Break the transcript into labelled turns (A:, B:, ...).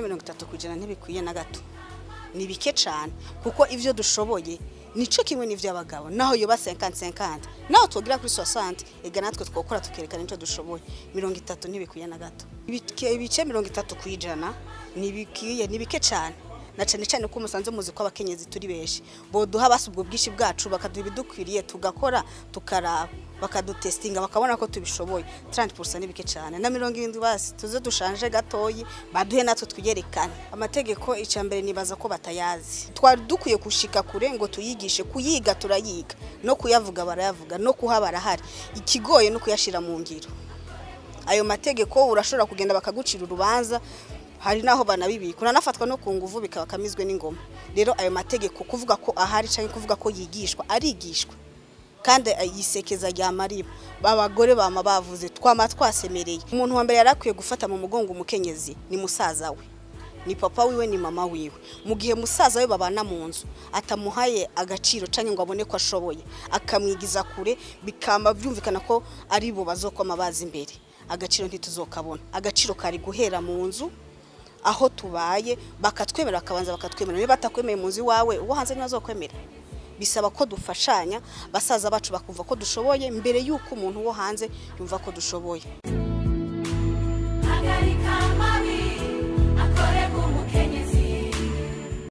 A: ibice 30% ntibikwiye na gato, ni bike cyane kuko ivyo dushoboye nico kimwe n'ivy'abagabo, naho yoba 50-50 naho tugira kuri 60 ega natwe twokora tukerekana nicyo dushoboye. 30 ntibikwiye na gato, ibice 30% ni bike cyane, na cyane cyane ko musanze muzi ko abakenyezi turi beshi boduha basubwo bwishi bwacu bakaduha ibidukwiriye tugakora tukaraba bakadutestinga bakabona ko tubishoboye. 30% nibike cyane, na 70 basi tuze dushanje gatoyi baduhe natwe twigerekane. Amategeko icambere nibaza ko batayazi, twari dukwiye kushika kure ngo tuyigishe, kuyiga turayiga, no kuyavuga barayavuga, no kuhabara hari ikigoye no kuyashira mu ngiro. Ayo mategeko urashobora kugenda bakagucira urubanza, hari naho banabibika uranafatwa no ku nguvu bikabakamizwe n'ingoma. Rero ayo mategeko kuvuga ko ahari cyangwa kuvuga ko yigishwa, arigishwa kandi yisekeza rya mariba. Babagore bama bavuze twama twasemereye. Umuntu wa mbere yarakwiye gufata mu mugongo umukenyezi ni musaza we, ni papa wiwe, ni mama wiwe. Mu gihe musaza we babana mu nzu atamuhaye agaciro cyangwa ngo abone ko ashoboye, akamwigiza kure, bikamba byumvikana ko ari bo bazokoma bazi imbere, agaciro ntituzokabona. Agaciro kari guhera mu nzu aho tubaye, bakatwemera bakabanza bakatwemera. Niba batakwemeye mu nzu wawe uwo hanze ntibazokwemera. Bisaba ko dufashanya, basaza bacu bakumva ko dushoboye mbere yuko umuntu wo hanze yumva ko dushoboye.